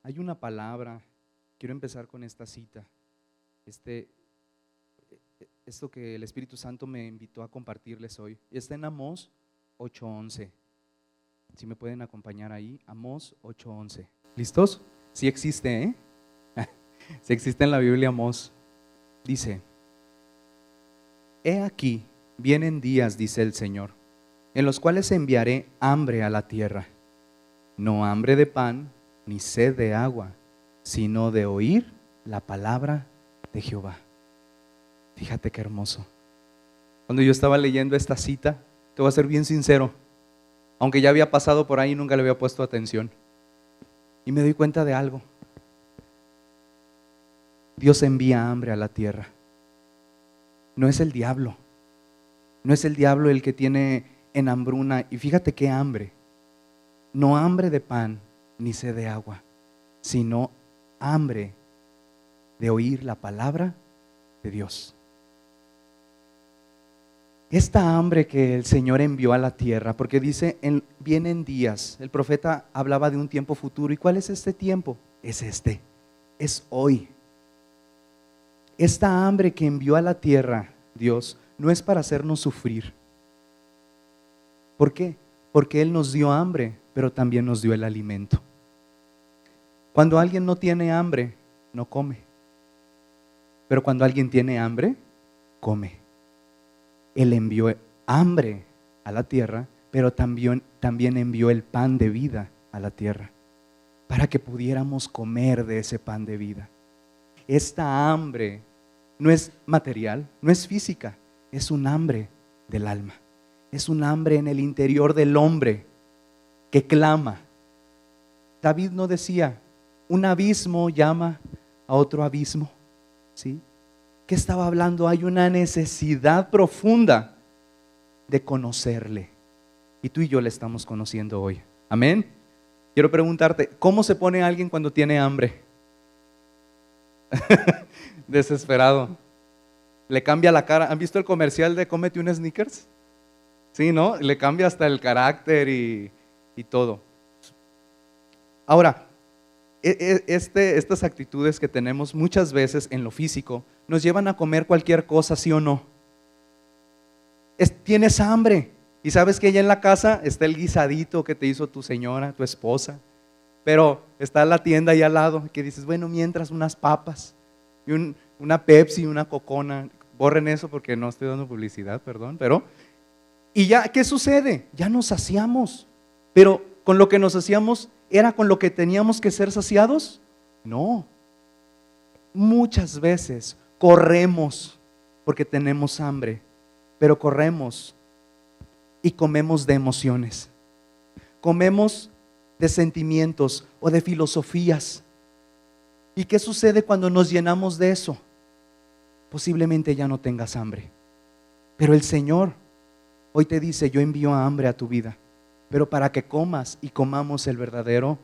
Hay una palabra, quiero empezar con esta cita, este, esto que el Espíritu Santo me invitó a compartirles hoy. Está en Amós 8:11. Si me pueden acompañar ahí, Amós 8:11. ¿Listos? Sí existe, ¿eh? Sí existe en la Biblia Amós. Dice: He aquí, vienen días, dice el Señor, en los cuales enviaré hambre a la tierra, no hambre de pan, ni sed de agua, sino de oír la palabra de Jehová. Fíjate qué hermoso. Cuando yo estaba leyendo esta cita, te voy a ser bien sincero, aunque ya había pasado por ahí, nunca le había puesto atención. Y me doy cuenta de algo. Dios envía hambre a la tierra. No es el diablo. No es el diablo el que tiene en hambruna. Y fíjate qué hambre. No hambre de pan ni sed de agua, sino hambre de oír la palabra de Dios. Esta hambre que el Señor envió a la tierra, porque dice, vienen días, el profeta hablaba de un tiempo futuro. ¿Y cuál es este tiempo? Es es hoy. Esta hambre que envió a la tierra Dios no es para hacernos sufrir. ¿Por qué? Porque Él nos dio hambre, pero también nos dio el alimento. Cuando alguien no tiene hambre, no come. Pero cuando alguien tiene hambre, come. Él envió hambre a la tierra, pero también envió el pan de vida a la tierra, para que pudiéramos comer de ese pan de vida. Esta hambre no es material, no es física, es un hambre del alma. Es un hambre en el interior del hombre que clama. David no decía, un abismo llama a otro abismo, ¿sí? ¿Qué estaba hablando? Hay una necesidad profunda de conocerle. Y tú y yo le estamos conociendo hoy. Amén. Quiero preguntarte, ¿cómo se pone alguien cuando tiene hambre? Desesperado. Le cambia la cara. ¿Han visto el comercial de cómete un Snickers? Sí, ¿no? Le cambia hasta el carácter y todo. Ahora, estas actitudes que tenemos muchas veces en lo físico nos llevan a comer cualquier cosa, ¿sí o no? Tienes hambre y sabes que allá en la casa está el guisadito que te hizo tu señora, tu esposa, pero está la tienda ahí al lado que dices, bueno, mientras unas papas y una Pepsi y una Cocona. Borren eso porque no estoy dando publicidad, perdón, pero y ya, ¿qué sucede? Ya nos saciamos, pero con lo que nos saciamos, ¿era con lo que teníamos que ser saciados? No. Muchas veces corremos porque tenemos hambre, pero corremos y comemos de emociones, comemos de sentimientos o de filosofías. ¿Y qué sucede cuando nos llenamos de eso? Posiblemente ya no tengas hambre, pero el Señor hoy te dice, yo envío hambre a tu vida, pero para que comas y comamos el verdadero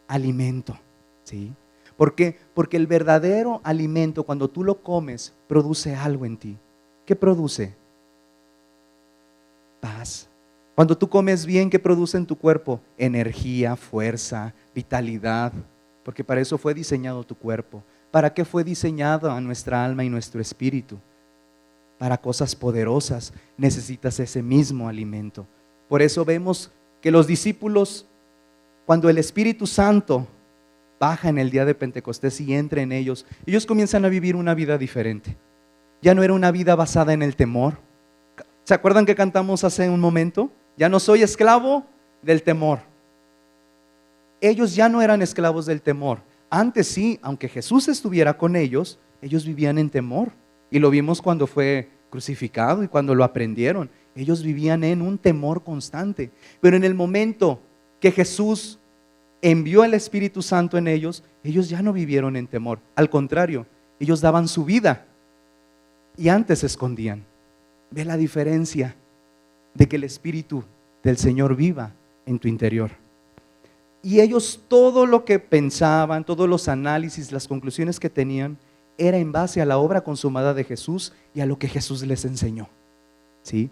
alimento, ¿sí? ¿Por qué? Porque el verdadero alimento, cuando tú lo comes, produce algo en ti. ¿Qué produce? Paz. Cuando tú comes bien, ¿qué produce en tu cuerpo? Energía, fuerza, vitalidad, porque para eso fue diseñado tu cuerpo. ¿Para qué fue diseñado a nuestra alma y nuestro espíritu? Para cosas poderosas necesitas ese mismo alimento. Por eso vemos que los discípulos, cuando el Espíritu Santo baja en el día de Pentecostés y entra en ellos, ellos comienzan a vivir una vida diferente. Ya no era una vida basada en el temor. ¿Se acuerdan que cantamos hace un momento? Ya no soy esclavo del temor. Ellos ya no eran esclavos del temor. Antes sí, aunque Jesús estuviera con ellos, ellos vivían en temor. Y lo vimos cuando fue crucificado y cuando lo aprendieron. Ellos vivían en un temor constante. Pero en el momento que Jesús envió el Espíritu Santo en ellos, ellos ya no vivieron en temor. Al contrario, ellos daban su vida y antes se escondían. Ve la diferencia de que el Espíritu del Señor viva en tu interior. Y ellos todo lo que pensaban, todos los análisis, las conclusiones que tenían, era en base a la obra consumada de Jesús y a lo que Jesús les enseñó, ¿sí?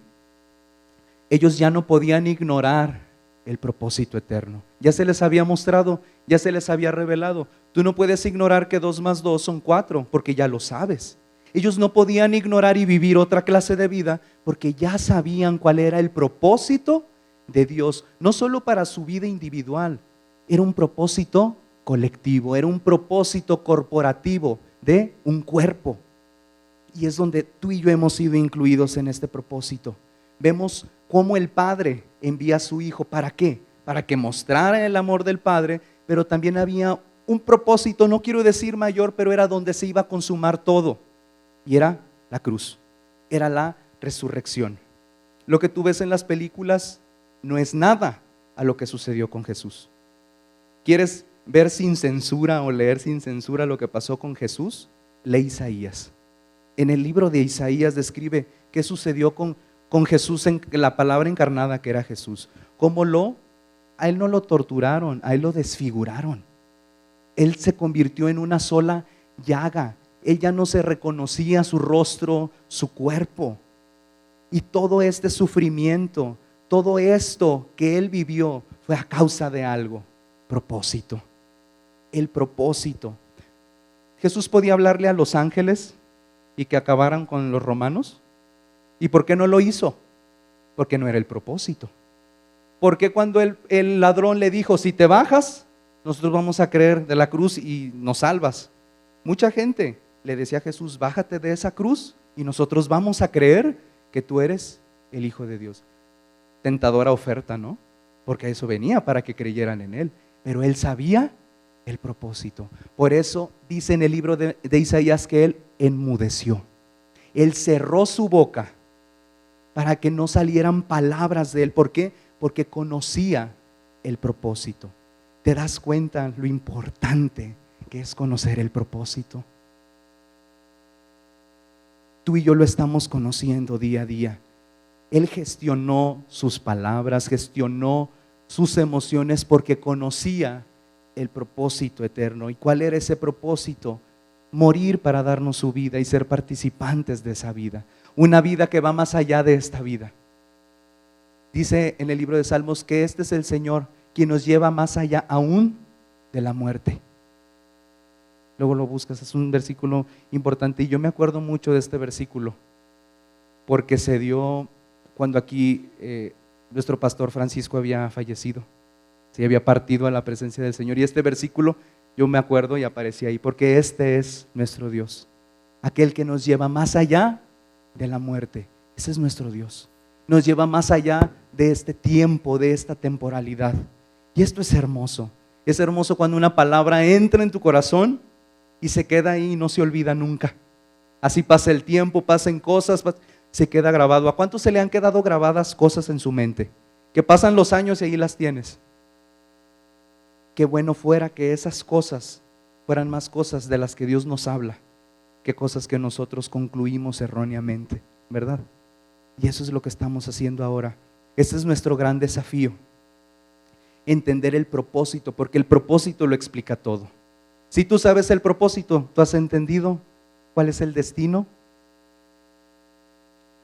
Ellos ya no podían ignorar el propósito eterno. Ya se les había mostrado, ya se les había revelado. Tú no puedes ignorar que 2 más 2 son 4, porque ya lo sabes. Ellos no podían ignorar y vivir otra clase de vida porque ya sabían cuál era el propósito de Dios, no solo para su vida individual, era un propósito colectivo, era un propósito corporativo de un cuerpo. Y es donde tú y yo hemos sido incluidos en este propósito. Vemos cómo el Padre envía a su Hijo. ¿Para qué? Para que mostrara el amor del Padre, pero también había un propósito, no quiero decir mayor, pero era donde se iba a consumar todo. Y era la cruz, era la resurrección. Lo que tú ves en las películas no es nada a lo que sucedió con Jesús. ¿Quieres ver sin censura o leer sin censura lo que pasó con Jesús? Lee Isaías. En el libro de Isaías describe qué sucedió con Jesús, en la palabra encarnada que era Jesús. A él no lo torturaron, a él lo desfiguraron. Él se convirtió en una sola llaga. Él ya no se reconocía su rostro, su cuerpo. Y todo este sufrimiento, todo esto que él vivió fue a causa de algo, propósito. El propósito. Jesús podía hablarle a los ángeles y que acabaran con los romanos. ¿Y por qué no lo hizo? Porque no era el propósito. Porque cuando el ladrón le dijo, si te bajas, nosotros vamos a creer de la cruz y nos salvas. Mucha gente le decía a Jesús, bájate de esa cruz y nosotros vamos a creer que tú eres el Hijo de Dios. Tentadora oferta, ¿no? Porque a eso venía, para que creyeran en él. Pero él sabía el propósito. Por eso dice en el libro de Isaías que él enmudeció. Él cerró su boca para que no salieran palabras de él. ¿Por qué? Porque conocía el propósito. ¿Te das cuenta lo importante que es conocer el propósito? Tú y yo lo estamos conociendo día a día. Él gestionó sus palabras, gestionó sus emociones porque conocía el propósito eterno. ¿Y cuál era ese propósito? Morir para darnos su vida y ser participantes de esa vida. Una vida que va más allá de esta vida. Dice en el libro de Salmos que este es el Señor quien nos lleva más allá aún de la muerte. Luego lo buscas, es un versículo importante y yo me acuerdo mucho de este versículo porque se dio cuando aquí nuestro pastor Francisco había fallecido, se había partido a la presencia del Señor, y este versículo yo me acuerdo y aparecía ahí porque este es nuestro Dios, aquel que nos lleva más allá de la muerte. Ese es nuestro Dios, nos lleva más allá de este tiempo, de esta temporalidad. Y esto es hermoso cuando una palabra entra en tu corazón y se queda ahí y no se olvida nunca. Así pasa el tiempo, pasan cosas, se queda grabado. ¿A cuántos se le han quedado grabadas cosas en su mente? Que pasan los años y ahí las tienes. Qué bueno fuera que esas cosas fueran más cosas de las que Dios nos habla que cosas que nosotros concluimos erróneamente, ¿verdad? Y eso es lo que estamos haciendo ahora. Este es nuestro gran desafío. Entender el propósito, porque el propósito lo explica todo. Si tú sabes el propósito, ¿tú has entendido cuál es el destino?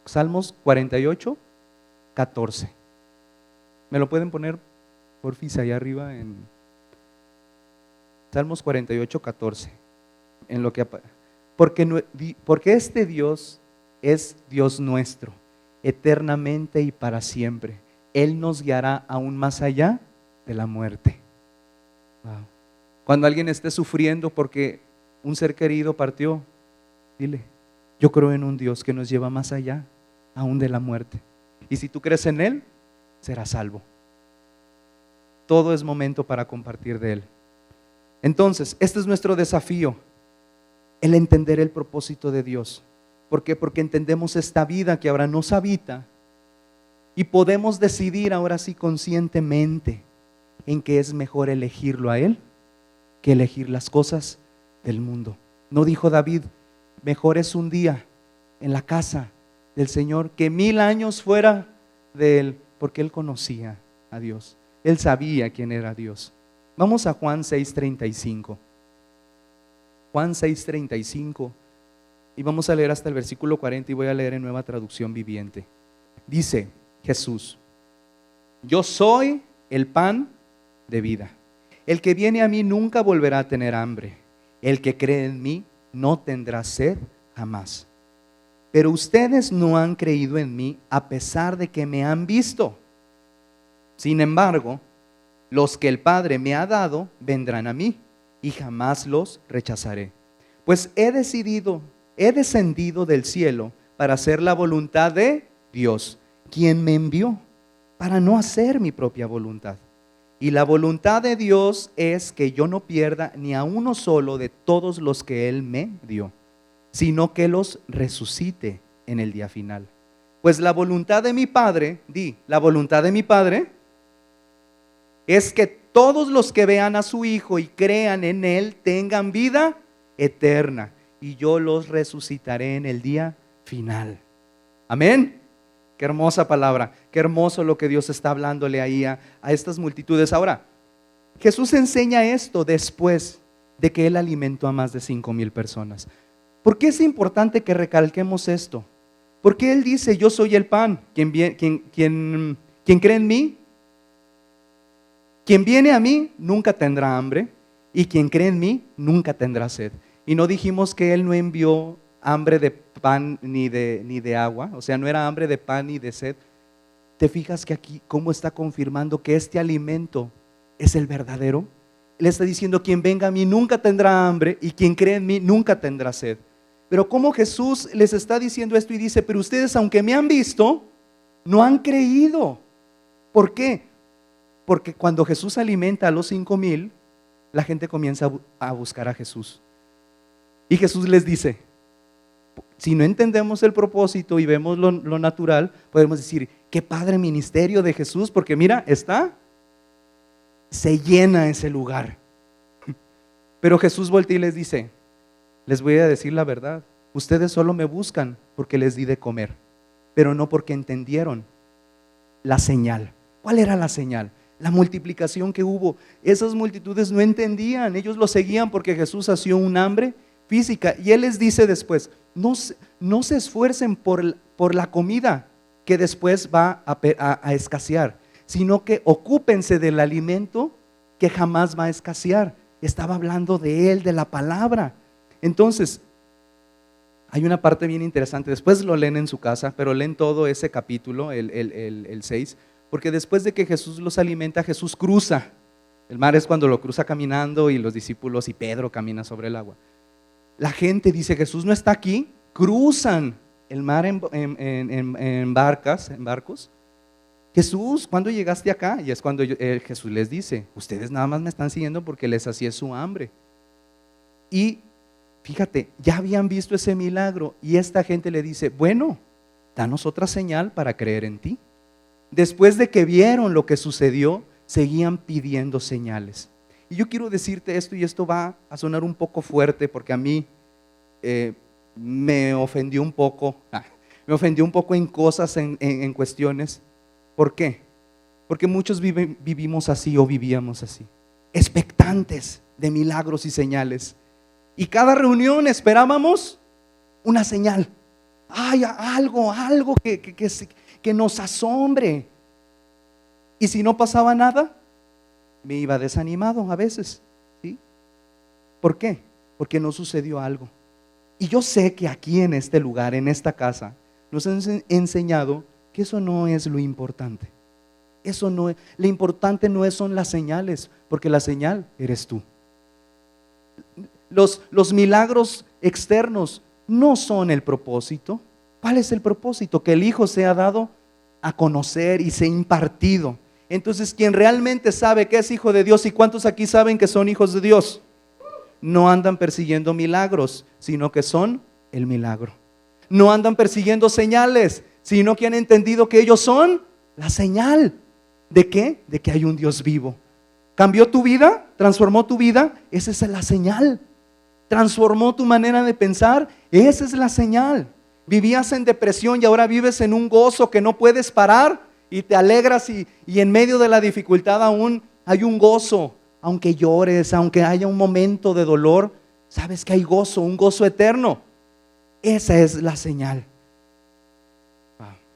Salmos 48, 14. ¿Me lo pueden poner, porfis, allá arriba en Salmos 48, 14? En lo que porque este Dios es Dios nuestro, eternamente y para siempre. Él nos guiará aún más allá de la muerte. Wow. Cuando alguien esté sufriendo porque un ser querido partió, dile, yo creo en un Dios que nos lleva más allá aún de la muerte. Y si tú crees en Él, serás salvo. Todo es momento para compartir de Él. Entonces, este es nuestro desafío, el entender el propósito de Dios. ¿Por qué? Porque entendemos esta vida que ahora nos habita y podemos decidir ahora sí conscientemente en que es mejor elegirlo a Él que elegir las cosas del mundo. ¿No dijo David, mejor es un día en la casa del Señor que 1000 años fuera de Él? Porque Él conocía a Dios, Él sabía quién era Dios. Vamos a Juan 6:35. Juan 6:35 y vamos a leer hasta el versículo 40 y voy a leer en Nueva Traducción Viviente. Dice Jesús, yo soy el pan de vida. El que viene a mí nunca volverá a tener hambre. El que cree en mí no tendrá sed jamás. Pero ustedes no han creído en mí a pesar de que me han visto. Sin embargo, los que el Padre me ha dado vendrán a mí y jamás los rechazaré. Pues he descendido del cielo para hacer la voluntad de Dios, quien me envió, para no hacer mi propia voluntad. Y la voluntad de Dios es que yo no pierda ni a uno solo de todos los que Él me dio, sino que los resucite en el día final. Pues la voluntad de mi Padre, la voluntad de mi Padre es que todos los que vean a su Hijo y crean en Él tengan vida eterna, y yo los resucitaré en el día final. Amén. Qué hermosa palabra, qué hermoso lo que Dios está hablándole ahí a estas multitudes. Ahora, Jesús enseña esto después de que Él alimentó a más de 5,000 personas. ¿Por qué es importante que recalquemos esto? Porque Él dice, yo soy el pan, quien cree en mí, quien viene a mí nunca tendrá hambre, y quien cree en mí nunca tendrá sed. Y no dijimos que Él no envió hambre de pan ni de agua, o sea, no era hambre de pan ni de sed. ¿Te fijas que aquí cómo está confirmando que este alimento es el verdadero? Le está diciendo, quien venga a mí nunca tendrá hambre y quien cree en mí nunca tendrá sed. Pero cómo Jesús les está diciendo esto y dice, pero ustedes aunque me han visto, no han creído. ¿Por qué? Porque cuando Jesús alimenta a los 5,000, la gente comienza a buscar a Jesús. Y Jesús les dice, si no entendemos el propósito y vemos lo natural, podemos decir, qué padre ministerio de Jesús, porque mira, se llena ese lugar. Pero Jesús voltea y les dice, les voy a decir la verdad, ustedes solo me buscan porque les di de comer, pero no porque entendieron la señal. ¿Cuál era la señal? La multiplicación que hubo. Esas multitudes no entendían, ellos lo seguían porque Jesús sació un hambre física. Y Él les dice después, no se esfuercen por la comida que después va a escasear, sino que ocúpense del alimento que jamás va a escasear. Estaba hablando de Él, de la palabra. Entonces, hay una parte bien interesante, después lo leen en su casa, pero leen todo ese capítulo, el 6, porque después de que Jesús los alimenta, Jesús cruza. El mar es cuando lo cruza caminando y los discípulos y Pedro camina sobre el agua. La gente dice, Jesús no está aquí, cruzan el mar en barcos. Jesús, ¿cuándo llegaste acá? Y es cuando Jesús les dice, ustedes nada más me están siguiendo porque les sacié su hambre. Y fíjate, ya habían visto ese milagro y esta gente le dice, bueno, danos otra señal para creer en ti. Después de que vieron lo que sucedió, seguían pidiendo señales. Y yo quiero decirte esto, y esto va a sonar un poco fuerte porque a mí me ofendió un poco en cosas, en cuestiones. ¿Por qué? Porque muchos vivimos así o vivíamos así, expectantes de milagros y señales. Y cada reunión esperábamos una señal. Ay, algo que nos asombre. Y si no pasaba nada, me iba desanimado a veces, ¿sí? ¿Por qué? Porque no sucedió algo. Y yo sé que aquí en este lugar, en esta casa, nos han enseñado que eso no es lo importante. Lo importante no son las señales, porque la señal eres tú. Los milagros externos no son el propósito. ¿Cuál es el propósito? Que el Hijo sea dado a conocer y sea impartido. Entonces, quien realmente sabe que es hijo de Dios, ¿y cuántos aquí saben que son hijos de Dios? No andan persiguiendo milagros, sino que son el milagro. No andan persiguiendo señales, sino que han entendido que ellos son la señal. ¿De qué? De que hay un Dios vivo. ¿Cambió tu vida? ¿Transformó tu vida? Esa es la señal. ¿Transformó tu manera de pensar? Esa es la señal. Vivías en depresión y ahora vives en un gozo que no puedes parar y te alegras y en medio de la dificultad aún hay un gozo. Aunque llores, aunque haya un momento de dolor, sabes que hay gozo, un gozo eterno. Esa es la señal.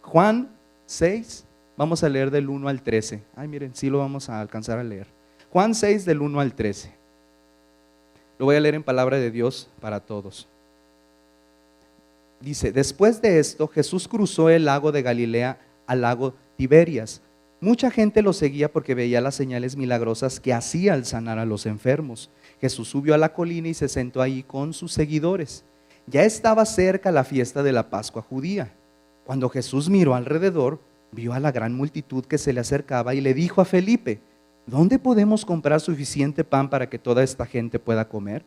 Juan 6, vamos a leer del 1 al 13. Ay, miren, sí lo vamos a alcanzar a leer. Juan 6 del 1 al 13. Lo voy a leer en palabra de Dios para todos. Dice, después de esto, Jesús cruzó el lago de Galilea al lago Tiberias. Mucha gente lo seguía porque veía las señales milagrosas que hacía al sanar a los enfermos. Jesús subió a la colina y se sentó ahí con sus seguidores. Ya estaba cerca la fiesta de la Pascua judía. Cuando Jesús miró alrededor, vio a la gran multitud que se le acercaba y le dijo a Felipe, ¿dónde podemos comprar suficiente pan para que toda esta gente pueda comer?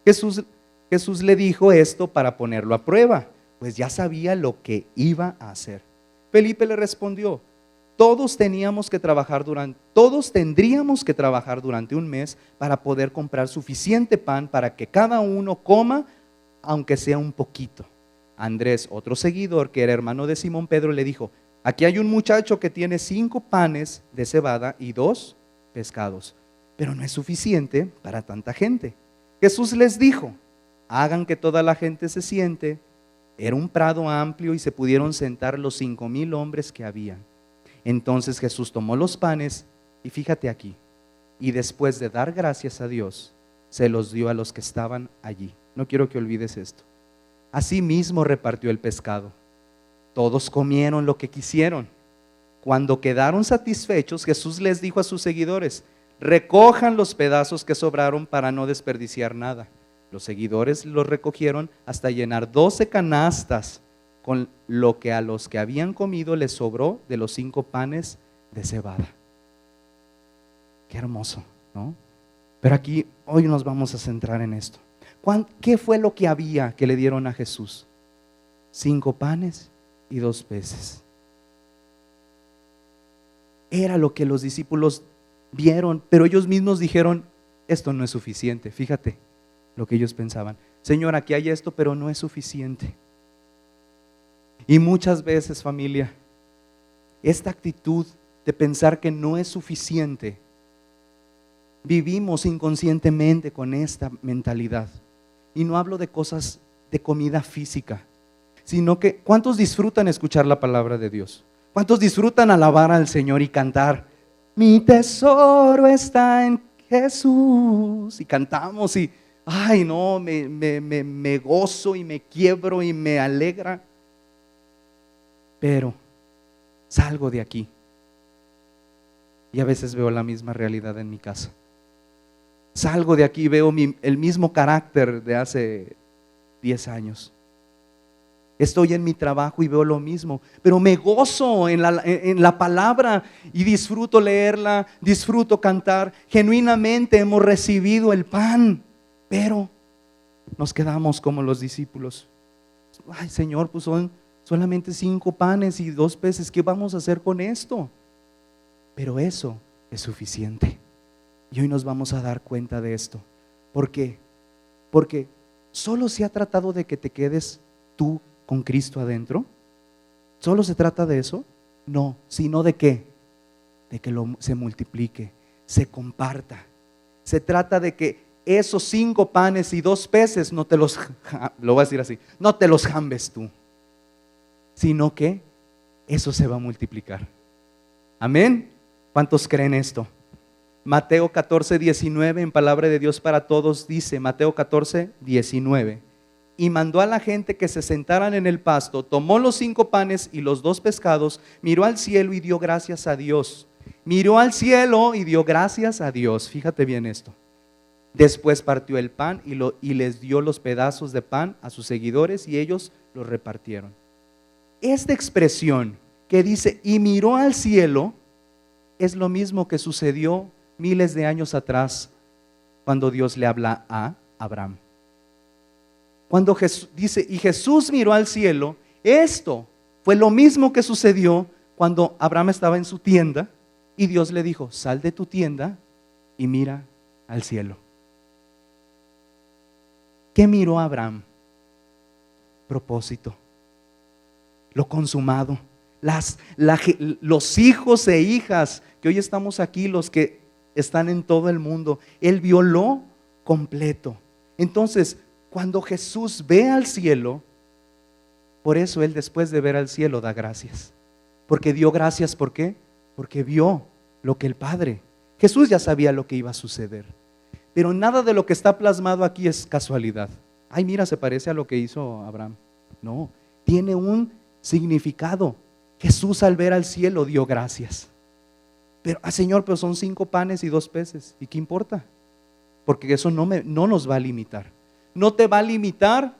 Jesús le dijo esto para ponerlo a prueba, pues ya sabía lo que iba a hacer. Felipe le respondió, todos tendríamos que trabajar durante un mes para poder comprar suficiente pan para que cada uno coma, aunque sea un poquito. Andrés, otro seguidor que era hermano de Simón Pedro, le dijo, aquí hay un muchacho que tiene 5 panes de cebada y 2 pescados, pero no es suficiente para tanta gente. Jesús les dijo, hagan que toda la gente se siente. Era un prado amplio y se pudieron sentar los 5,000 hombres que había. Entonces Jesús tomó los panes y fíjate aquí, y después de dar gracias a Dios, se los dio a los que estaban allí. No quiero que olvides esto. Asimismo repartió el pescado. Todos comieron lo que quisieron. Cuando quedaron satisfechos, Jesús les dijo a sus seguidores, recojan los pedazos que sobraron para no desperdiciar nada. Los seguidores los recogieron hasta llenar 12 canastas con lo que a los que habían comido les sobró de los 5 panes de cebada. Qué hermoso, ¿no? Pero aquí hoy nos vamos a centrar en esto. ¿Qué fue lo que había que le dieron a Jesús? 5 panes y 2 peces. Era lo que los discípulos vieron, pero ellos mismos dijeron, esto no es suficiente. Fíjate lo que ellos pensaban. Señor, aquí hay esto, pero no es suficiente. Y muchas veces, familia, esta actitud de pensar que no es suficiente, vivimos inconscientemente con esta mentalidad. Y no hablo de cosas de comida física, sino que ¿cuántos disfrutan escuchar la palabra de Dios? ¿Cuántos disfrutan alabar al Señor y cantar? Mi tesoro está en Jesús. Y cantamos y, ay no, me gozo y me quiebro y me alegra. Pero salgo de aquí y a veces veo la misma realidad en mi casa. Salgo de aquí y veo el mismo carácter de hace 10 años. Estoy en mi trabajo y veo lo mismo, pero me gozo en la palabra y disfruto leerla, disfruto cantar. Genuinamente hemos recibido el pan, pero nos quedamos como los discípulos. Ay, Señor, pues son solamente 5 panes y 2 peces, ¿qué vamos a hacer con esto? Pero eso es suficiente. Y hoy nos vamos a dar cuenta de esto. ¿Por qué? Porque solo se ha tratado de que te quedes tú con Cristo adentro. ¿Solo se trata de eso? No, sino de qué? De que se multiplique, se comparta. Se trata de que esos 5 panes y 2 peces no te los, lo voy a decir así, no te los jambes tú, sino que eso se va a multiplicar. Amén. ¿Cuántos creen esto? Mateo 14, 19 en palabra de Dios para todos dice, Mateo 14, 19. Y mandó a la gente que se sentaran en el pasto, tomó los 5 panes y los 2 pescados, miró al cielo y dio gracias a Dios. Miró al cielo y dio gracias a Dios. Fíjate bien esto. Después partió el pan y les dio los pedazos de pan a sus seguidores y ellos los repartieron. Esta expresión que dice, y miró al cielo, es lo mismo que sucedió miles de años atrás cuando Dios le habla a Abraham. Cuando Jesús dice, y Jesús miró al cielo, esto fue lo mismo que sucedió cuando Abraham estaba en su tienda y Dios le dijo, sal de tu tienda y mira al cielo. ¿Qué miró Abraham? Propósito, lo consumado, los hijos e hijas que hoy estamos aquí, los que están en todo el mundo, él vio lo completo. Entonces, cuando Jesús ve al cielo, por eso él después de ver al cielo da gracias, porque dio gracias. ¿Por qué? Porque vio lo que el Padre Jesús ya sabía lo que iba a suceder. Pero nada de lo que está plasmado aquí es casualidad. Ay, mira, se parece a lo que hizo Abraham. No, tiene un significado. Jesús al ver al cielo dio gracias. Pero, Señor, pero son 5 panes y 2 peces. ¿Y qué importa? Porque eso no nos va a limitar. No te va a limitar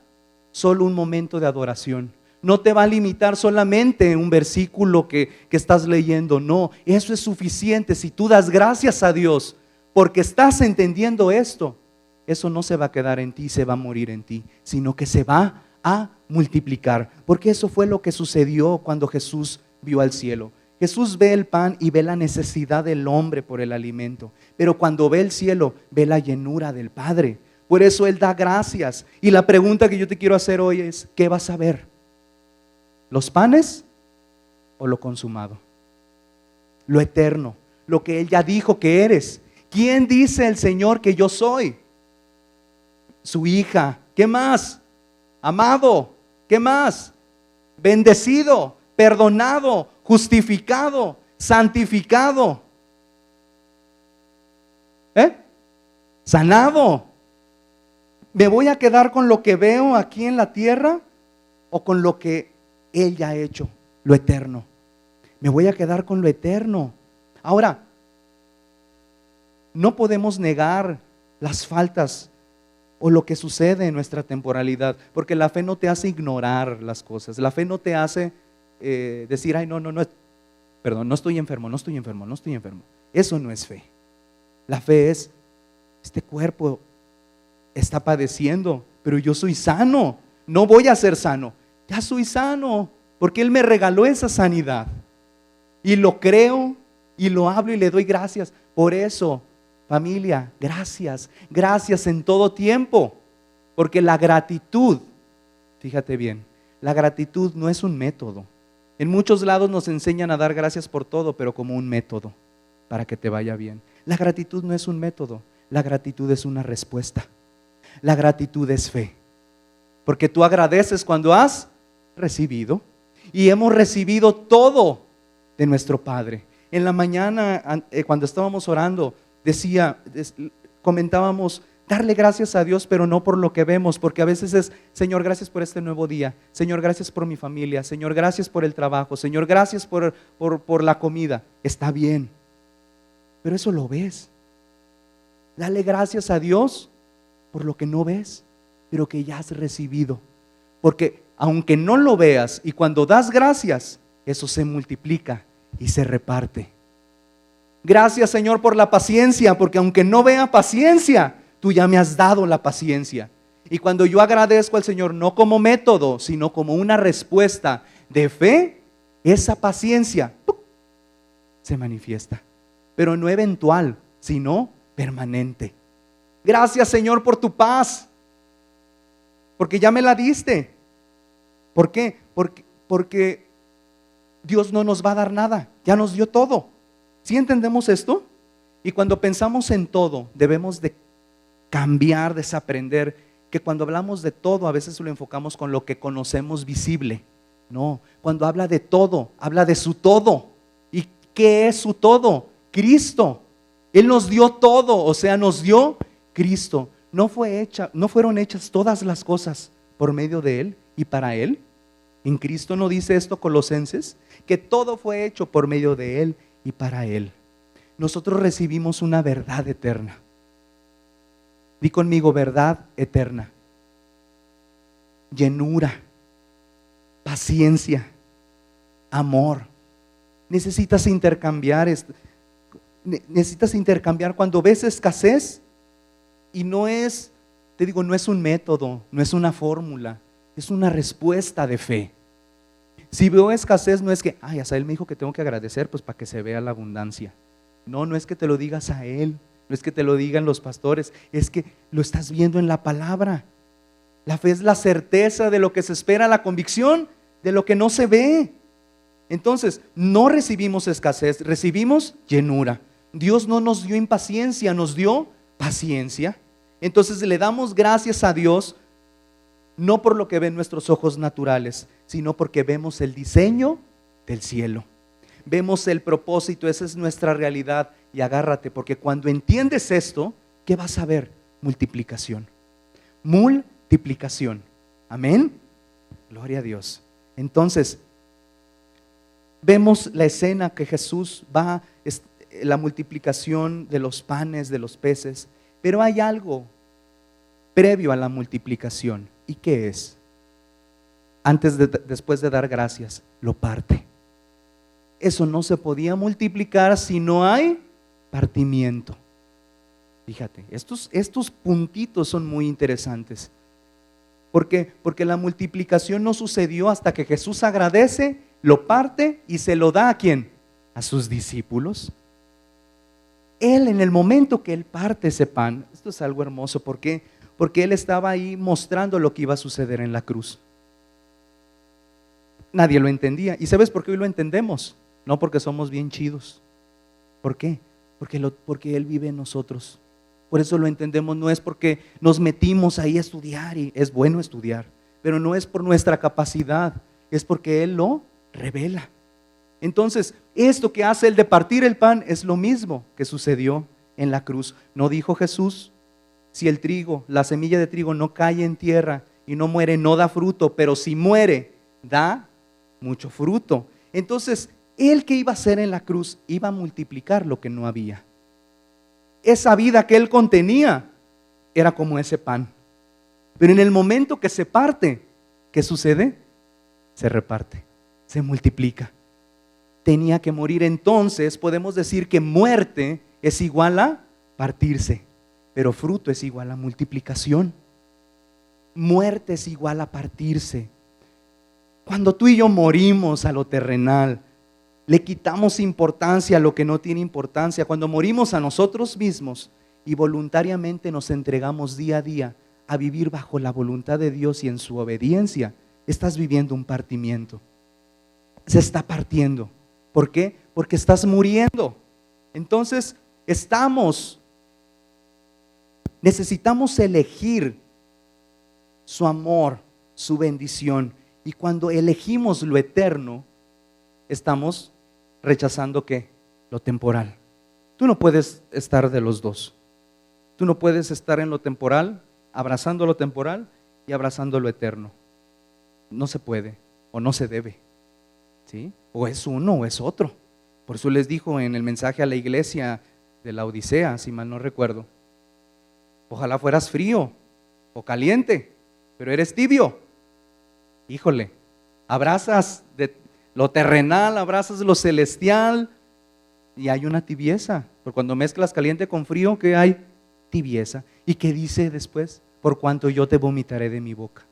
solo un momento de adoración. No te va a limitar solamente un versículo que estás leyendo. No, eso es suficiente. Si tú das gracias a Dios porque estás entendiendo esto, eso no se va a quedar en ti, se va a morir en ti, sino que se va a multiplicar. Porque eso fue lo que sucedió cuando Jesús vio al cielo. Jesús ve el pan y ve la necesidad del hombre por el alimento. Pero cuando ve el cielo, ve la llenura del Padre. Por eso Él da gracias. Y la pregunta que yo te quiero hacer hoy es, ¿qué vas a ver? ¿Los panes o lo consumado? Lo eterno, lo que Él ya dijo que eres. ¿Quién dice el Señor que yo soy? Su hija. ¿Qué más? Amado. ¿Qué más? Bendecido, perdonado, justificado, santificado. Sanado. ¿Me voy a quedar con lo que veo aquí en la tierra o con lo que Él ya ha hecho, lo eterno? Me voy a quedar con lo eterno. Ahora, no podemos negar las faltas o lo que sucede en nuestra temporalidad, porque la fe no te hace ignorar las cosas. La fe no te hace decir, ay, no, perdón, no estoy enfermo. Eso no es fe. La fe es, este cuerpo está padeciendo, pero yo soy sano. No voy a ser sano, ya soy sano, porque Él me regaló esa sanidad. Y lo creo, y lo hablo, y le doy gracias. Por eso, familia, gracias en todo tiempo. Porque la gratitud, fíjate bien, la gratitud no es un método. En muchos lados nos enseñan a dar gracias por todo, pero como un método, para que te vaya bien. La gratitud no es un método, la gratitud es una respuesta. La gratitud es fe, porque tú agradeces cuando has recibido, y hemos recibido todo de nuestro Padre. En la mañana, cuando estábamos orando, comentábamos, darle gracias a Dios, pero no por lo que vemos, porque a veces es, Señor, gracias por este nuevo día, Señor, gracias por mi familia, Señor, gracias por el trabajo, Señor, gracias por la comida. Está bien, pero eso lo ves. Dale gracias a Dios por lo que no ves, pero que ya has recibido. Porque aunque no lo veas, y cuando das gracias, eso se multiplica y se reparte. Gracias, Señor, por la paciencia, porque aunque no vea paciencia, tú ya me has dado la paciencia. Y cuando yo agradezco al Señor, no como método, sino como una respuesta de fe, esa paciencia se manifiesta. Pero no eventual, sino permanente. Gracias, Señor, por tu paz, porque ya me la diste. ¿Por qué? Porque Dios no nos va a dar nada, ya nos dio todo. ¿Sí entendemos esto? Y cuando pensamos en todo, debemos de cambiar, desaprender, que cuando hablamos de todo, a veces lo enfocamos con lo que conocemos visible. No, cuando habla de todo, habla de su todo. ¿Y qué es su todo? Cristo. Él nos dio todo, o sea, nos dio Cristo. No fueron hechas todas las cosas por medio de Él y para Él. En Cristo no dice esto Colosenses, que todo fue hecho por medio de Él y para Él. Nosotros recibimos una verdad eterna. Di conmigo, verdad eterna. Llenura, paciencia, amor. Necesitas intercambiar cuando ves escasez. Y no es, te digo, no es un método, no es una fórmula, es una respuesta de fe. Si veo escasez, no es que, ay, Asael me dijo que tengo que agradecer, pues para que se vea la abundancia. No es que te lo digas a él, no es que te lo digan los pastores, es que lo estás viendo en la palabra. La fe es la certeza de lo que se espera, la convicción de lo que no se ve. Entonces, no recibimos escasez, recibimos llenura. Dios no nos dio impaciencia, nos dio paciencia. Entonces le damos gracias a Dios, no por lo que ven nuestros ojos naturales, sino porque vemos el diseño del cielo. vemos el propósito, esa es nuestra realidad. Y agárrate, porque cuando entiendes esto, ¿qué vas a ver? Multiplicación. Multiplicación. Amén. Gloria a Dios. Entonces, vemos la escena que Jesús va, la multiplicación de los panes, de los peces, pero hay algo previo a la multiplicación. ¿Y qué es? Después de dar gracias, lo parte. Eso no se podía multiplicar si no hay partimiento. Fíjate, estos puntitos son muy interesantes. ¿Por qué? Porque la multiplicación no sucedió hasta que Jesús agradece, lo parte y se lo da ¿a quién? A sus discípulos. Él, en el momento que Él parte ese pan, esto es algo hermoso, ¿por qué? Porque Él estaba ahí mostrando lo que iba a suceder en la cruz. Nadie lo entendía. ¿Y sabes por qué hoy lo entendemos? No porque somos bien chidos. ¿Por qué? Porque Él vive en nosotros. Por eso lo entendemos, no es porque nos metimos ahí a estudiar, y es bueno estudiar, pero no es por nuestra capacidad, es porque Él lo revela. Entonces, esto que hace el de partir el pan es lo mismo que sucedió en la cruz. ¿No dijo Jesús? Si el trigo, la semilla de trigo no cae en tierra y no muere, no da fruto, pero si muere, da mucho fruto. Entonces, Él que iba a hacer en la cruz, iba a multiplicar lo que no había. Esa vida que Él contenía era como ese pan. Pero en el momento que se parte, ¿qué sucede? Se reparte, se multiplica. Tenía que morir. Entonces podemos decir que muerte es igual a partirse, pero fruto es igual a multiplicación. Muerte es igual a partirse. Cuando tú y yo morimos a lo terrenal, le quitamos importancia a lo que no tiene importancia. Cuando morimos a nosotros mismos y voluntariamente nos entregamos día a día a vivir bajo la voluntad de Dios y en su obediencia, estás viviendo un partimiento. Se está partiendo. ¿Por qué? Porque estás muriendo. Entonces, necesitamos elegir su amor, su bendición. Y cuando elegimos lo eterno, estamos rechazando ¿qué? Lo temporal. Tú no puedes estar de los dos. Tú no puedes estar en lo temporal, abrazando lo temporal y abrazando lo eterno. No se puede o no se debe. ¿Sí? O es uno o es otro. Por eso les dijo en el mensaje a la iglesia de la Odisea, si mal no recuerdo, ojalá fueras frío o caliente, pero eres tibio. Híjole, abrazas lo terrenal, abrazas lo celestial y hay una tibieza. Porque cuando mezclas caliente con frío, ¿qué hay? Tibieza. ¿Y qué dice después? Por cuanto yo te vomitaré de mi boca.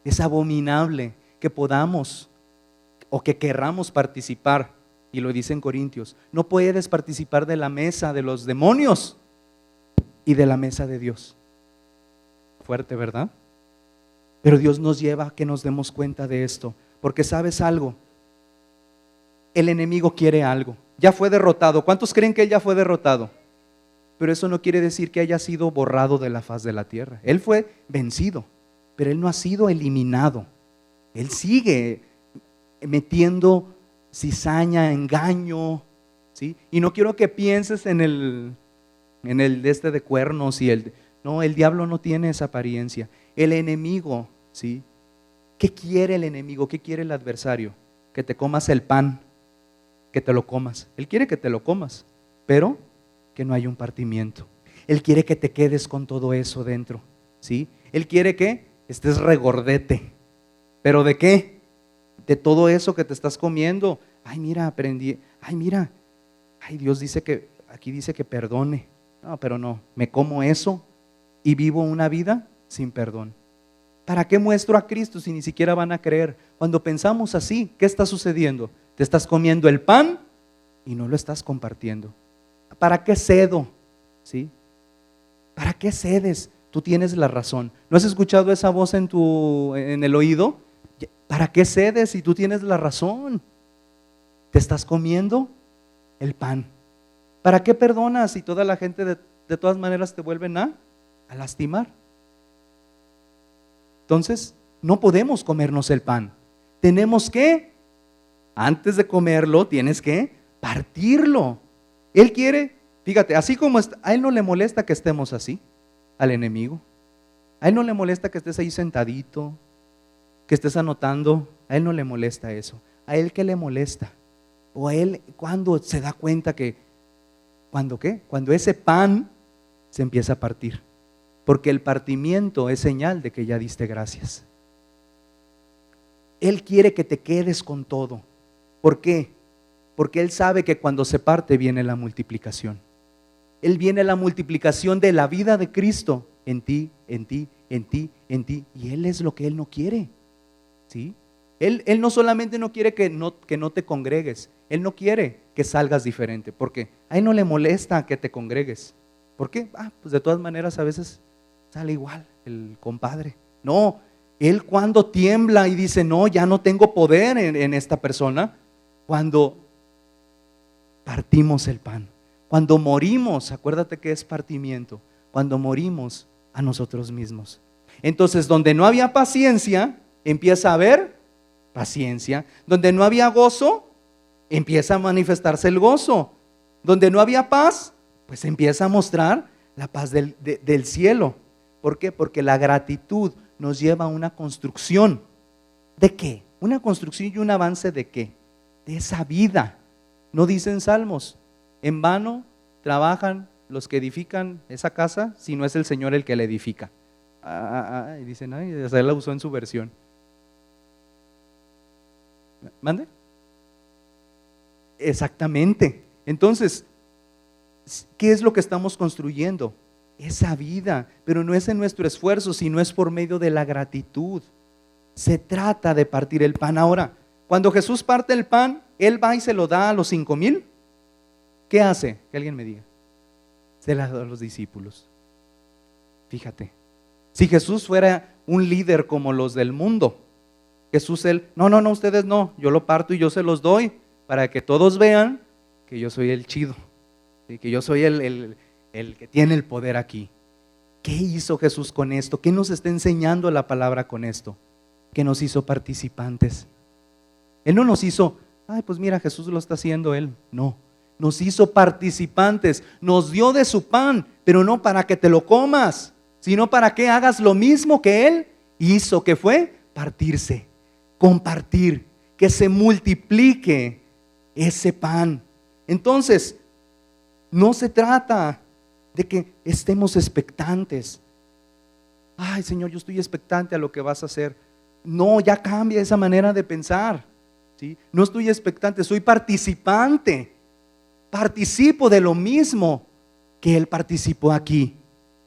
Es abominable que podamos o que querramos participar, y lo dice en Corintios, no puedes participar de la mesa de los demonios y de la mesa de Dios. Fuerte, ¿verdad? Pero Dios nos lleva a que nos demos cuenta de esto, porque ¿sabes algo? El enemigo quiere algo, ya fue derrotado. ¿Cuántos creen que él ya fue derrotado? Pero eso no quiere decir que haya sido borrado de la faz de la tierra. Él fue vencido, pero él no ha sido eliminado. Él sigue metiendo cizaña, engaño, ¿sí? Y no quiero que pienses en el de cuernos no, el diablo no tiene esa apariencia. El enemigo, ¿sí? ¿Qué quiere el enemigo? ¿Qué quiere el adversario? Que te comas el pan, que te lo comas. Él quiere que te lo comas, pero que no haya un partimiento. Él quiere que te quedes con todo eso dentro, ¿sí? Él quiere que estés regordete. ¿Pero de qué? De todo eso que te estás comiendo. Ay, mira, aprendí. Ay, mira. Ay, Dios dice que, aquí dice que perdone. No, pero no, me como eso y vivo una vida sin perdón. ¿Para qué muestro a Cristo si ni siquiera van a creer? Cuando pensamos así, ¿qué está sucediendo? Te estás comiendo el pan y no lo estás compartiendo. ¿Para qué cedo? ¿Sí? ¿Para qué cedes? Tú tienes la razón. ¿No has escuchado esa voz en el oído? ¿Para qué cedes si tú tienes la razón? Te estás comiendo el pan. ¿Para qué perdonas si toda la gente de todas maneras te vuelven a lastimar? Entonces, no podemos comernos el pan. Tenemos que antes de comerlo tienes que partirlo. Él quiere, fíjate, así como a Él no le molesta que estemos así, al enemigo. A Él no le molesta que estés ahí sentadito, que estés anotando. A Él no le molesta eso. ¿A Él qué le molesta? O a Él cuando se da cuenta que, ¿cuándo qué? Cuando ese pan se empieza a partir. Porque el partimiento es señal de que ya diste gracias. Él quiere que te quedes con todo. ¿Por qué? Porque Él sabe que cuando se parte viene la multiplicación. Él viene la multiplicación de la vida de Cristo en ti, en ti, en ti, en ti. Y Él es lo que Él no quiere. ¿Sí? Él no solamente no quiere que no te congregues. Él no quiere que salgas diferente. Porque a Él no le molesta que te congregues. ¿Por qué? Pues de todas maneras a veces sale igual el compadre. No, Él cuando tiembla y dice, no, ya no tengo poder en esta persona, cuando partimos el pan, cuando morimos, acuérdate que es partimiento, cuando morimos a nosotros mismos. Entonces, donde no había paciencia, empieza a haber paciencia. Donde no había gozo, empieza a manifestarse el gozo. Donde no había paz, pues empieza a mostrar la paz del cielo. ¿Por qué? Porque la gratitud nos lleva a una construcción. ¿De qué? Una construcción y un avance ¿de qué? De esa vida. ¿No dicen salmos? En vano trabajan los que edifican esa casa, si no es el Señor el que la edifica. Y dicen, él la usó en su versión. ¿Mande? Exactamente. Entonces, ¿qué es lo que estamos construyendo? Esa vida, pero no es en nuestro esfuerzo, sino es por medio de la gratitud. Se trata de partir el pan. Ahora, cuando Jesús parte el pan, Él va y se lo da a los 5,000. ¿Qué hace? Que alguien me diga. Se la da a los discípulos. Fíjate, si Jesús fuera un líder como los del mundo, Jesús, Él, no, ustedes no, yo lo parto y yo se los doy para que todos vean que yo soy el chido, ¿sí? Que yo soy el que tiene el poder aquí. ¿Qué hizo Jesús con esto? ¿Qué nos está enseñando la palabra con esto? Que nos hizo participantes. Él no nos hizo, pues mira, Jesús lo está haciendo Él. No, nos hizo participantes. Nos dio de su pan, pero no para que te lo comas, sino para que hagas lo mismo que Él hizo, que fue partirse, compartir, que se multiplique ese pan. Entonces, no se trata de que estemos expectantes. Ay, Señor, yo estoy expectante a lo que vas a hacer. No, ya cambia esa manera de pensar, ¿sí? No estoy expectante, soy participante. Participo de lo mismo que Él participó aquí.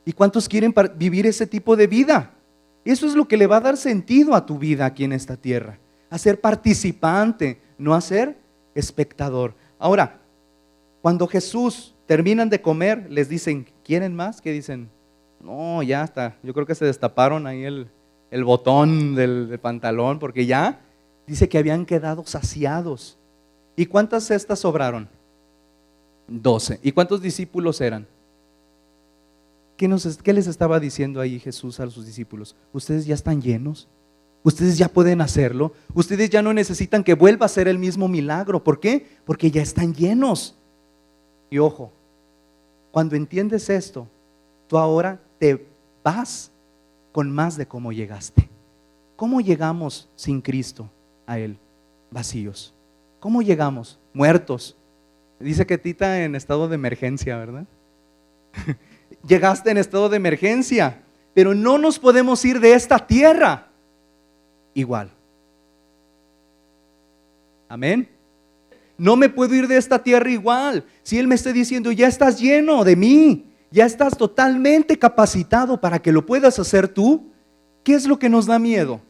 ¿Y cuántos quieren vivir ese tipo de vida? Eso es lo que le va a dar sentido a tu vida aquí en esta tierra. A ser participante, no a ser espectador. Ahora, cuando Jesús terminan de comer, les dicen, ¿quieren más? ¿Qué dicen? No, ya está. Yo creo que se destaparon ahí el botón del pantalón, porque ya dice que habían quedado saciados. ¿Y cuántas cestas sobraron? 12. ¿Y cuántos discípulos eran? ¿Qué les estaba diciendo ahí Jesús a sus discípulos? Ustedes ya están llenos. Ustedes ya pueden hacerlo. Ustedes ya no necesitan que vuelva a ser el mismo milagro. ¿Por qué? Porque ya están llenos. Y ojo, cuando entiendes esto, tú ahora te vas con más de cómo llegaste. ¿Cómo llegamos sin Cristo a Él? Vacíos. ¿Cómo llegamos? Muertos. Dice que Tita en estado de emergencia, ¿verdad? Llegaste en estado de emergencia, pero no nos podemos ir de esta tierra igual. Amén. No me puedo ir de esta tierra igual. Si Él me está diciendo, ya estás lleno de mí, ya estás totalmente capacitado para que lo puedas hacer tú, ¿qué es lo que nos da miedo?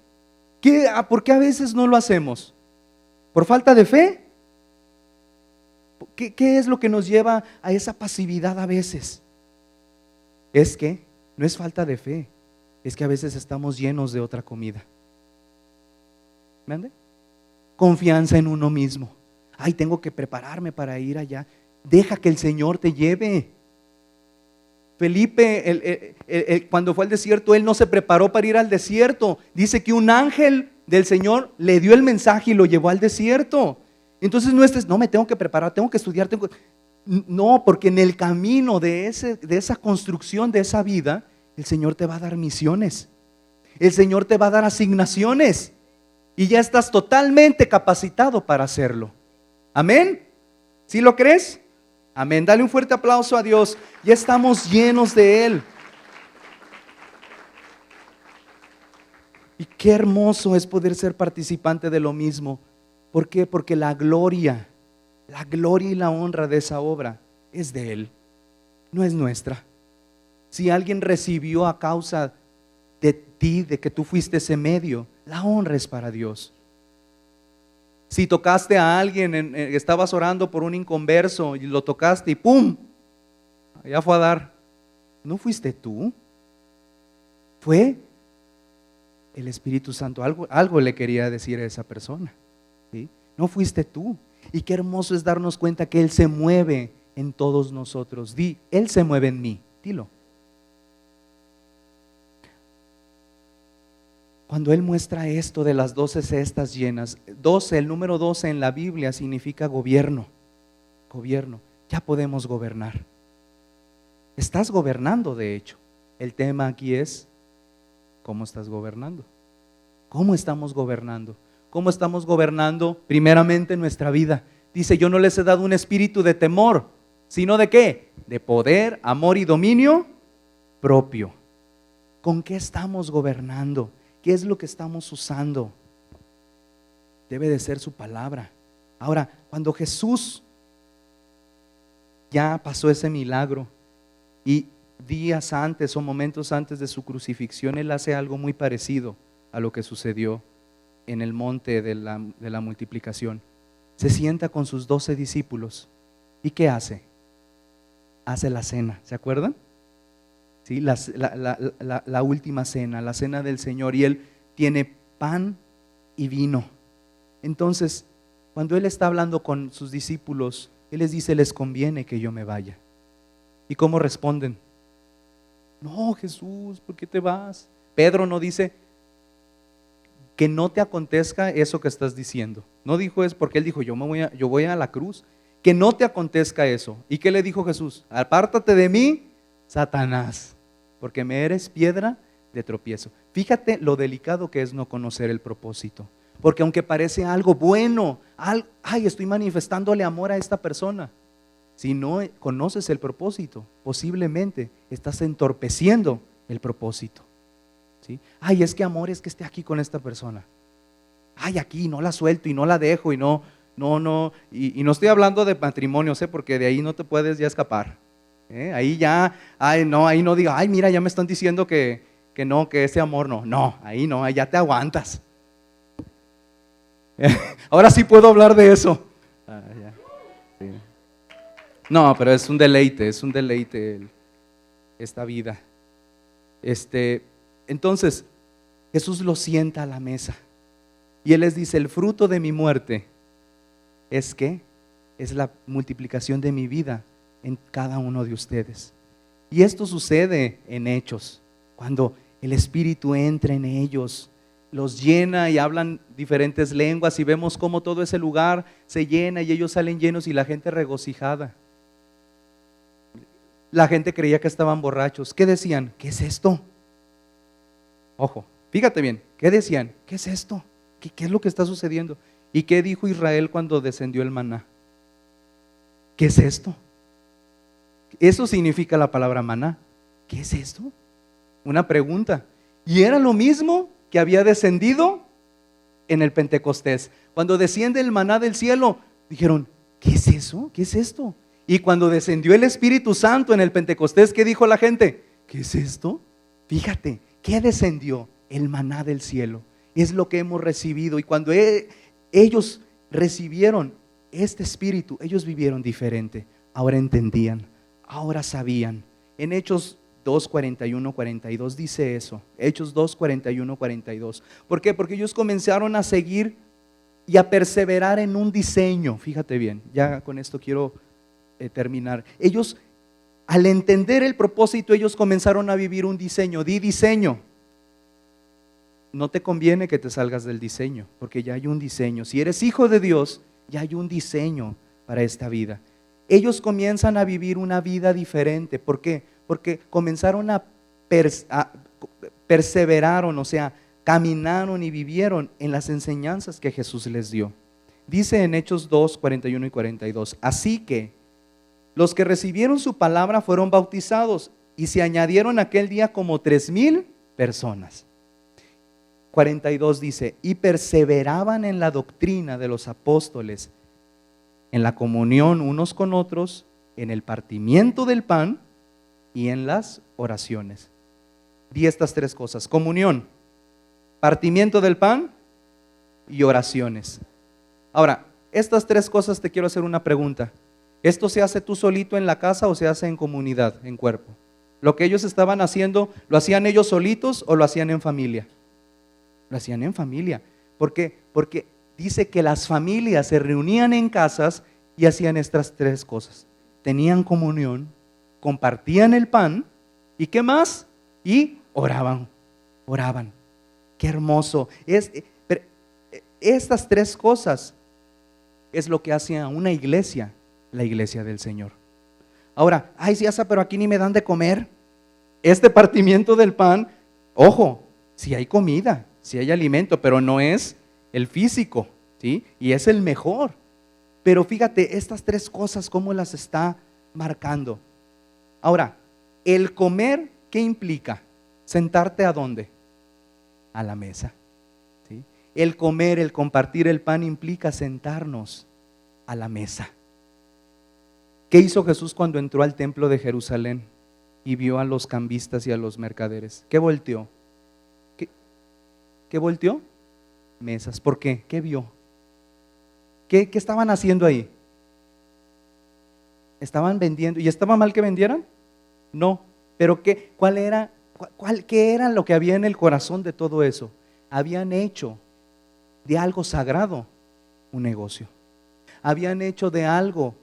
¿Por qué a veces no lo hacemos? ¿Por falta de fe? ¿Qué es lo que nos lleva a esa pasividad a veces? Es que no es falta de fe, es que a veces estamos llenos de otra comida. ¿Me ande? Confianza en uno mismo. Ay, tengo que prepararme para ir allá. Deja que el Señor te lleve. Felipe, cuando fue al desierto, él no se preparó para ir al desierto. Dice que un ángel del Señor le dio el mensaje y lo llevó al desierto. Entonces no estés, no me tengo que preparar, tengo que estudiar, no, porque en el camino de esa construcción de esa vida, el Señor te va a dar misiones, el Señor te va a dar asignaciones y ya estás totalmente capacitado para hacerlo. Amén. ¿Sí lo crees? Amén. Dale un fuerte aplauso a Dios. Ya estamos llenos de Él. Y qué hermoso es poder ser participante de lo mismo. ¿Por qué? Porque la gloria y la honra de esa obra es de Él, no es nuestra. Si alguien recibió a causa de ti, de que tú fuiste ese medio, la honra es para Dios. Si tocaste a alguien, estabas orando por un inconverso y lo tocaste y ¡pum! Allá fue a dar. ¿No fuiste tú? Fue el Espíritu Santo. Algo le quería decir a esa persona, ¿sí? No fuiste tú. Y qué hermoso es darnos cuenta que Él se mueve en todos nosotros. Él se mueve en mí. Dilo. Cuando Él muestra esto de las 12 cestas llenas, 12, el número 12 en la Biblia significa gobierno. Gobierno. Ya podemos gobernar. Estás gobernando, de hecho. El tema aquí es, ¿cómo estás gobernando? ¿Cómo estamos gobernando? ¿Cómo estamos gobernando primeramente nuestra vida? Dice, yo no les he dado un espíritu de temor, sino de ¿qué? De poder, amor y dominio propio. ¿Con qué estamos gobernando? ¿Qué es lo que estamos usando? Debe de ser su palabra. Ahora, cuando Jesús ya pasó ese milagro y días antes o momentos antes de su crucifixión, Él hace algo muy parecido a lo que sucedió en el monte de la multiplicación. Se sienta con sus 12 discípulos. ¿Y qué hace? Hace la cena, ¿se acuerdan? ¿Sí? La última cena, la cena del Señor, y Él tiene pan y vino. Entonces, cuando Él está hablando con sus discípulos, Él les dice, les conviene que yo me vaya. ¿Y cómo responden? No, Jesús, ¿por qué te vas? Pedro no dice que no te acontezca eso que estás diciendo. No dijo eso porque Él dijo, yo voy a la cruz. Que no te acontezca eso. ¿Y qué le dijo Jesús? Apártate de mí, Satanás, porque me eres piedra de tropiezo. Fíjate lo delicado que es no conocer el propósito. Porque aunque parece algo bueno, estoy manifestándole amor a esta persona. Si no conoces el propósito, posiblemente estás entorpeciendo el propósito. ¿Sí? Es que amor es que esté aquí con esta persona. Aquí no la suelto y no la dejo y no, y no estoy hablando de matrimonio, porque de ahí no te puedes ya escapar. Ahí ya, ahí no diga, mira, ya me están diciendo que no, que ese amor no, ahí no, ahí ya te aguantas. Ahora sí puedo hablar de eso. Ya. Sí. No, pero es un deleite esta vida. Entonces, Jesús los sienta a la mesa y Él les dice, el fruto de mi muerte es ¿qué? Es la multiplicación de mi vida en cada uno de ustedes. Y esto sucede en Hechos, cuando el Espíritu entra en ellos, los llena y hablan diferentes lenguas y vemos cómo todo ese lugar se llena y ellos salen llenos y la gente regocijada. La gente creía que estaban borrachos. ¿Qué decían? ¿Qué es esto? Ojo, fíjate bien, ¿qué decían? ¿Qué es esto? ¿Qué es lo que está sucediendo? ¿Y qué dijo Israel cuando descendió el maná? ¿Qué es esto? Eso significa la palabra maná. ¿Qué es esto? Una pregunta. Y era lo mismo que había descendido en el Pentecostés. Cuando desciende el maná del cielo, dijeron, ¿qué es eso? ¿Qué es esto? Y cuando descendió el Espíritu Santo en el Pentecostés, ¿qué dijo la gente? ¿Qué es esto? Fíjate, ¿qué descendió? El maná del cielo. Es lo que hemos recibido. Y cuando ellos recibieron este Espíritu, ellos vivieron diferente. Ahora entendían, ahora sabían. En Hechos 2, 41, 42 dice eso. Hechos 2, 41, 42. ¿Por qué? Porque ellos comenzaron a seguir y a perseverar en un diseño. Fíjate bien, ya con esto quiero terminar. Ellos, al entender el propósito, ellos comenzaron a vivir un diseño. Di diseño. No te conviene que te salgas del diseño, porque ya hay un diseño. Si eres hijo de Dios, ya hay un diseño para esta vida. Ellos comienzan a vivir una vida diferente. ¿Por qué? Porque comenzaron perseveraron, o sea, caminaron y vivieron en las enseñanzas que Jesús les dio. Dice en Hechos 2, 41 y 42, así que los que recibieron su palabra fueron bautizados y se añadieron aquel día como 3,000 personas. 42 dice, y perseveraban en la doctrina de los apóstoles, en la comunión unos con otros, en el partimiento del pan y en las oraciones. Di estas tres cosas: comunión, partimiento del pan y oraciones. Ahora, estas tres cosas te quiero hacer una pregunta. ¿Esto se hace tú solito en la casa o se hace en comunidad, en cuerpo? Lo que ellos estaban haciendo, ¿lo hacían ellos solitos o lo hacían en familia? Lo hacían en familia. ¿Por qué? Porque dice que las familias se reunían en casas y hacían estas tres cosas. Tenían comunión, compartían el pan y ¿qué más? Y oraban. Qué hermoso. Estas tres cosas es lo que hace a una iglesia, la iglesia del Señor. Ahora, ay, sí, pero aquí ni me dan de comer. Este partimiento del pan, ojo, si hay comida, si hay alimento, pero no es el físico, ¿sí? Y es el mejor. Pero fíjate, estas tres cosas, ¿cómo las está marcando? Ahora, el comer, ¿qué implica? ¿Sentarte a dónde? A la mesa, ¿sí? El comer, el compartir el pan implica sentarnos a la mesa. ¿Qué hizo Jesús cuando entró al templo de Jerusalén y vio a los cambistas y a los mercaderes? ¿Qué volteó? ¿Qué volteó? Mesas. ¿Por qué? ¿Qué vio? ¿Qué estaban haciendo ahí? ¿Estaban vendiendo? ¿Y estaba mal que vendieran? No. ¿Pero qué era lo que había en el corazón de todo eso? Habían hecho de algo sagrado un negocio. Habían hecho de algo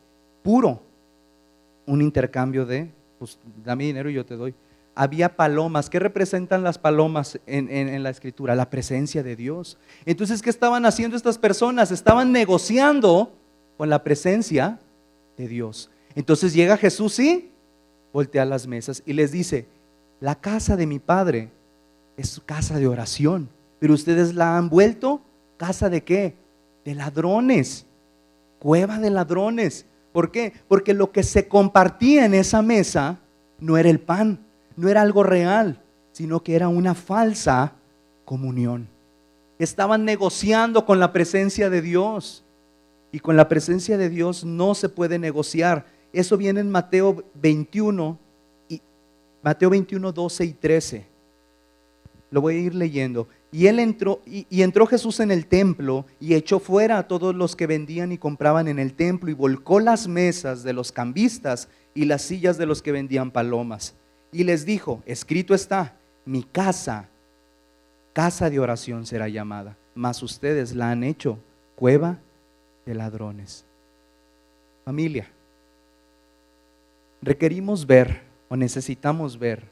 puro un intercambio de, pues dame dinero y yo te doy. Había palomas. ¿Qué representan las palomas en la escritura? La presencia de Dios. Entonces, ¿qué estaban haciendo estas personas? Estaban negociando con la presencia de Dios. Entonces llega Jesús y voltea las mesas y les dice, la casa de mi Padre es casa de oración, pero ustedes la han vuelto casa de ¿qué? De ladrones, cueva de ladrones. ¿Por qué? Porque lo que se compartía en esa mesa no era el pan, no era algo real, sino que era una falsa comunión. Estaban negociando con la presencia de Dios, y con la presencia de Dios no se puede negociar. Eso viene en Mateo 21, Mateo 21, 12 y 13. Lo voy a ir leyendo. Y él entró, y entró Jesús en el templo y echó fuera a todos los que vendían y compraban en el templo y volcó las mesas de los cambistas y las sillas de los que vendían palomas. Y les dijo, escrito está, mi casa, casa de oración será llamada, mas ustedes la han hecho cueva de ladrones. Familia, requerimos ver o necesitamos ver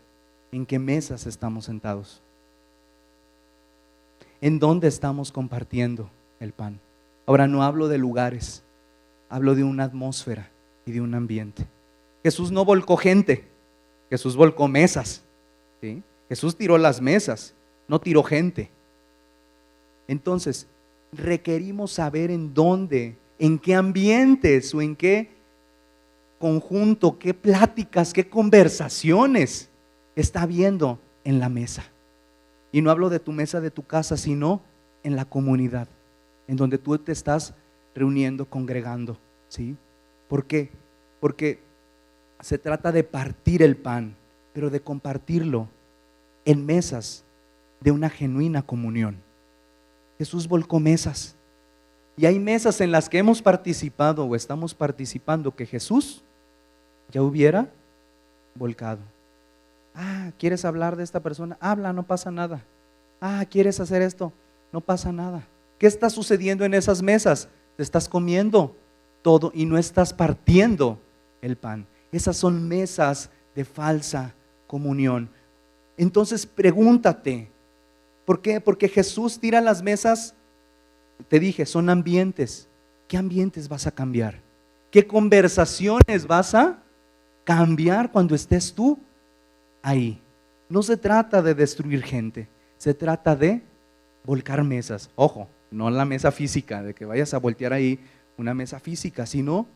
en qué mesas estamos sentados. ¿En dónde estamos compartiendo el pan? Ahora no hablo de lugares, hablo de una atmósfera y de un ambiente. Jesús no volcó gente, Jesús volcó mesas, ¿sí? Jesús tiró las mesas, no tiró gente. Entonces, requerimos saber en dónde, en qué ambientes o en qué conjunto, qué pláticas, qué conversaciones está habiendo en la mesa. Y no hablo de tu mesa de tu casa, sino en la comunidad, en donde tú te estás reuniendo, congregando, ¿sí? ¿Por qué? Porque se trata de partir el pan, pero de compartirlo en mesas de una genuina comunión. Jesús volcó mesas, y hay mesas en las que hemos participado o estamos participando que Jesús ya hubiera volcado. ¿Quieres hablar de esta persona? Habla, no pasa nada. ¿Quieres hacer esto? No pasa nada. ¿Qué está sucediendo en esas mesas? Te estás comiendo todo y no estás partiendo el pan. Esas son mesas de falsa comunión. Entonces pregúntate, ¿por qué? Porque Jesús tira las mesas, te dije, son ambientes. ¿qué ambientes vas a cambiar? ¿Qué conversaciones vas a cambiar cuando estés tú ahí? No se trata de destruir gente, se trata de volcar mesas. Ojo, no la mesa física, de que vayas a voltear ahí una mesa física, sino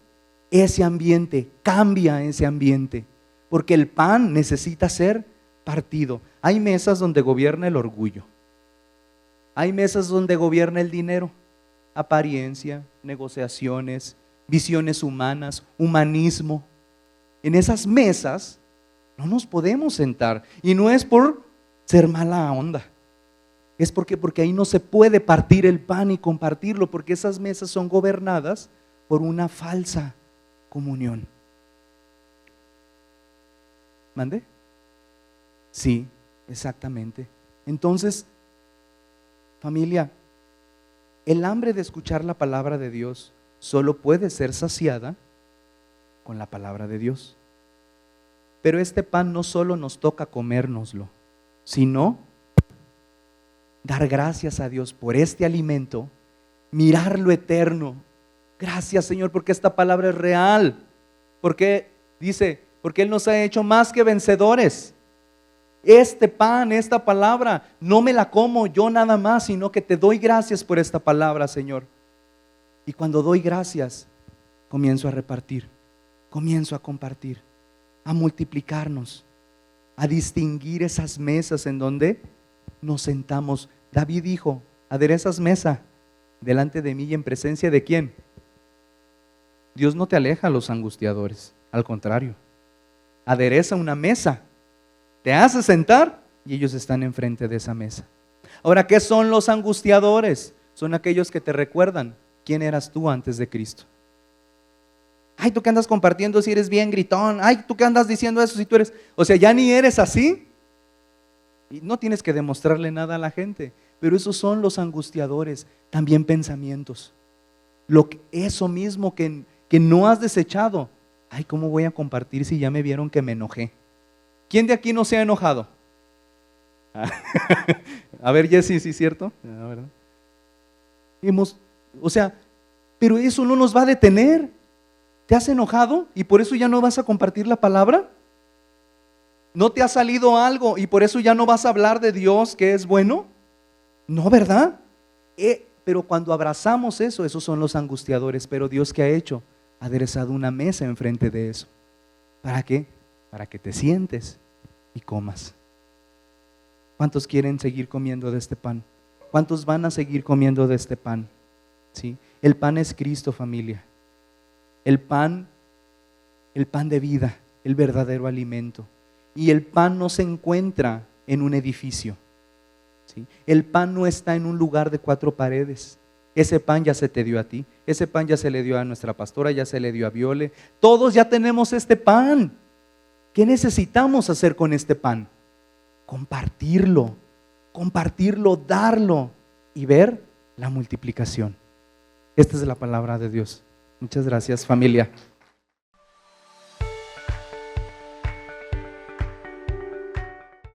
ese ambiente, cambia ese ambiente, porque el pan necesita ser partido. Hay mesas donde gobierna el orgullo, hay mesas donde gobierna el dinero, apariencia, negociaciones, visiones humanas, humanismo. En esas mesas no nos podemos sentar, y no es por ser mala onda, es porque ahí no se puede partir el pan y compartirlo, porque esas mesas son gobernadas por una falsa comunión. ¿Mande? Sí, exactamente. Entonces, familia, el hambre de escuchar la palabra de Dios solo puede ser saciada con la palabra de Dios. Pero este pan no solo nos toca comérnoslo, sino dar gracias a Dios por este alimento, mirar lo eterno. Gracias, Señor, porque esta palabra es real. Porque dice, porque Él nos ha hecho más que vencedores. Este pan, esta palabra, no me la como yo nada más, sino que te doy gracias por esta palabra, Señor. Y cuando doy gracias, comienzo a repartir, comienzo a compartir, a multiplicarnos, a distinguir esas mesas en donde nos sentamos. David dijo, aderezas mesa delante de mí y en presencia de ¿quién? Dios no te aleja a los angustiadores, al contrario, adereza una mesa, te hace sentar y ellos están enfrente de esa mesa. Ahora, ¿qué son los angustiadores? Son aquellos que te recuerdan quién eras tú antes de Cristo. Ay, tú que andas compartiendo si eres bien gritón. Ay, tú que andas diciendo eso si tú eres, o sea, ya ni eres así. Y no tienes que demostrarle nada a la gente, pero esos son los angustiadores, también pensamientos. Eso mismo que no has desechado. Ay, ¿cómo voy a compartir si ya me vieron que me enojé? ¿Quién de aquí no se ha enojado? A ver, Jessy, ¿sí es cierto? ¿Verdad? Pero eso no nos va a detener. ¿Te has enojado y por eso ya no vas a compartir la palabra? ¿No te ha salido algo y por eso ya no vas a hablar de Dios que es bueno? No, ¿verdad? Pero cuando abrazamos eso, esos son los angustiadores. Pero Dios, ¿qué ha hecho? Ha aderezado una mesa enfrente de eso. ¿Para qué? Para que te sientes y comas. ¿Cuántos quieren seguir comiendo de este pan? ¿Cuántos van a seguir comiendo de este pan? ¿Sí? El pan es Cristo, familia. El pan de vida, el verdadero alimento. Y el pan no se encuentra en un edificio, ¿sí? El pan no está en un lugar de 4 paredes. Ese pan ya se te dio a ti, ese pan ya se le dio a nuestra pastora, ya se le dio a Viole. Todos ya tenemos este pan. ¿Qué necesitamos hacer con este pan? Compartirlo, darlo y ver la multiplicación. Esta es la palabra de Dios. Muchas gracias, familia.